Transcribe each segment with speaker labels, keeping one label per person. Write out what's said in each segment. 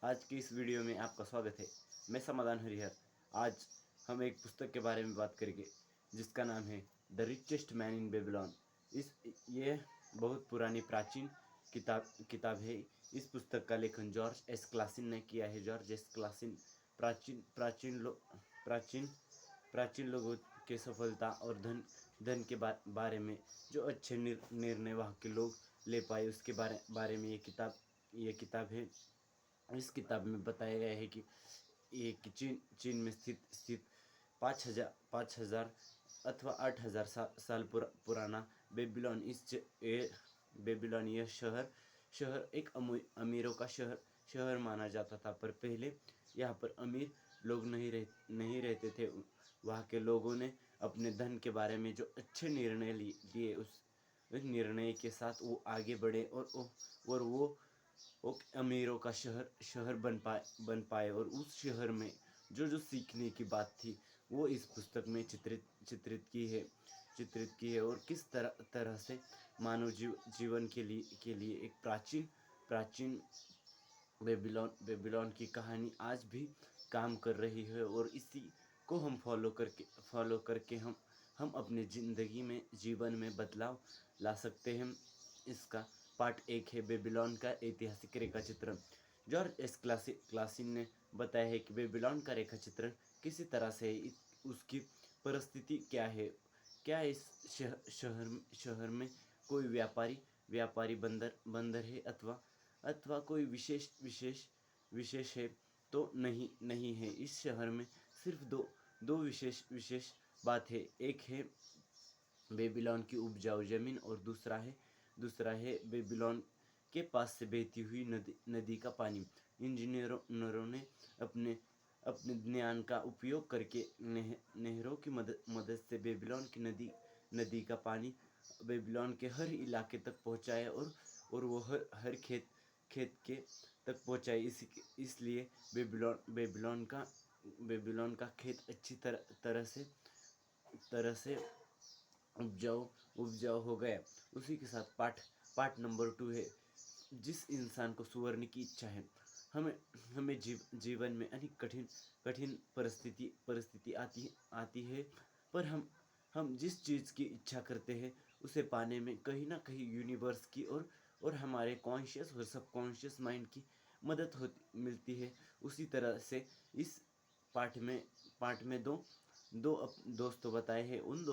Speaker 1: आज की इस वीडियो में आपका स्वागत है। मैं समाधान हरिहर। आज हम एक पुस्तक के बारे में बात करेंगे जिसका नाम है the richest man in Babylon. इस ये बहुत पुरानी प्राचीन किताब है। इस पुस्तक का लेखन जॉर्ज एस क्लासन ने किया है। जॉर्ज एस क्लासन प्राचीन प्राचीन लो प्राचीन प्राचीन लोगों के सफलता और धन के बारे में जो अच्छे निर्णय वहाँ के लोग ले पाए उसके बारे में ये किताब है। इस किताब में बताया गया है कि चीन में स्थित 5,000 अथवा 8,000 साल पुराना बेबीलोन बेबीलोन यह शहर एक अमीरों का शहर माना जाता था। पर पहले यहाँ पर अमीर लोग नहीं रहते थे। वहाँ के लोगों ने अपने धन के बारे में जो अच्छे निर्णय लिए उस निर्णय के साथ वो आगे बढ़े और वो अमीरों का शहर बन पाए। और उस शहर में जो सीखने की बात थी वो इस पुस्तक में चित्रित की है और किस तरह से मानव जीवन के लिए एक प्राचीन बेबीलोन की कहानी आज भी काम कर रही है। और इसी को हम फॉलो करके हम अपने जीवन में बदलाव ला सकते हैं। इसका पार्ट 1 है बेबीलोन का ऐतिहासिक रेखा चित्रण। जॉर्ज एस क्लासन ने बताया है कि बेबीलोन का रेखा चित्रण किसी तरह से है, उसकी परिस्थिति क्या है। क्या इस शहर में कोई व्यापारी बंदर है अथवा कोई विशेष है। तो नहीं है। इस शहर में सिर्फ दो विशेष बात है। एक है बेबीलोन की उपजाऊ जमीन और दूसरा है बेबीलोन के पास से बहती हुई नदी का पानी। इंजीनियरों ने अपने ज्ञान का उपयोग करके नहरों की मदद से बेबीलोन की नदी का पानी बेबीलोन के हर इलाके तक पहुंचाया और वो हर खेत के तक पहुंचाए। इसलिए बेबीलोन का खेत अच्छी तरह से उपजाऊ हो गया। उसी के साथ पार्ट नंबर 2 है जिस इंसान को सुवर्ण की इच्छा है। हमें जीवन में अनेक कठिन परिस्थिति आती है। पर हम जिस चीज़ की इच्छा करते हैं उसे पाने में कहीं ना कहीं यूनिवर्स की और हमारे कॉन्शियस और सबकॉन्शियस माइंड की मदद मिलती है। उसी तरह से इस पार्ट में दो दोस्तों बताए हैं। उन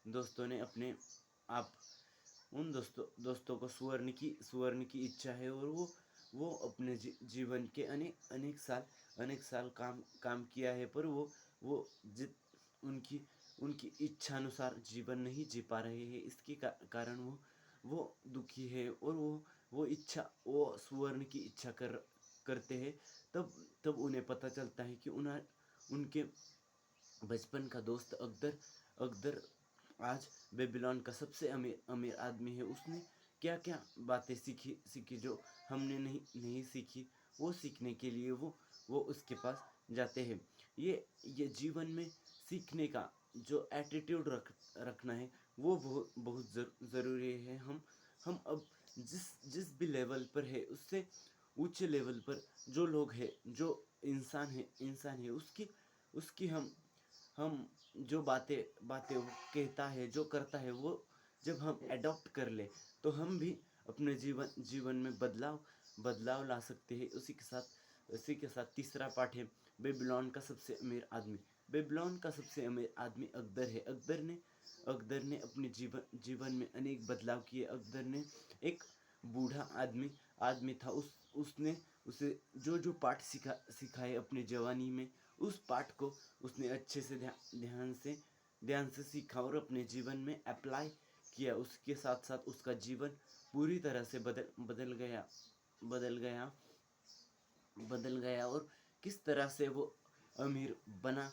Speaker 1: दोस्तों ने अपने आप उन दोस्तों को सुवर्ण की इच्छा है और वो अपने जीवन के अनेक साल काम किया है। पर वो जित उनकी इच्छा अनुसार जीवन नहीं जी पा रहे हैं। इसके कारण वो दुखी है और वो सुवर्ण की इच्छा करते हैं। तब उन्हें पता चलता है कि उनके बचपन का दोस्त अकदर आज बेबीलोन का सबसे अमीर आदमी है। उसने क्या क्या बातें सीखी जो हमने नहीं सीखी। वो सीखने के लिए वो उसके पास जाते हैं। ये जीवन में सीखने का जो एटीट्यूड रखना है वो बहुत ज़रूरी है। हम अब जिस भी लेवल पर है उससे ऊंचे लेवल पर जो लोग हैं जो इंसान है उसकी हम जो बातें वो कहता है जो करता है वो जब हम अडॉप्ट कर ले तो हम भी अपने जीवन में बदलाव ला सकते हैं। उसी के साथ तीसरा पार्ट है बेबीलोन का सबसे अमीर आदमी। बेबीलोन का सबसे अमीर आदमी अकबर है। अकबर ने अपने जीवन में अनेक बदलाव किए। अकबर ने एक बूढ़ा आदमी था। उसने उसे जो पाठ सिखाए अपनी जवानी में उस पाठ को उसने अच्छे से ध्यान से सीखा और अपने जीवन में अप्लाई किया। उसके साथ साथ उसका जीवन पूरी तरह से बदल गया और किस तरह से वो अमीर बना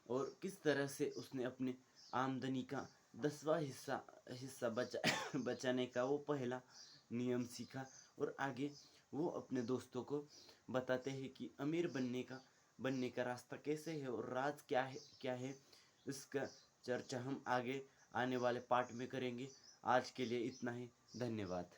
Speaker 1: और किस तरह से उसने अपने आमदनी का 10वां हिस्सा बचाने का वो पहला नियम सीखा। और आगे वो अपने दोस्तों को बताते हैं कि अमीर बनने का रास्ता कैसे है और राज क्या है। इसका चर्चा हम आगे आने वाले पार्ट में करेंगे। आज के लिए इतना ही। धन्यवाद।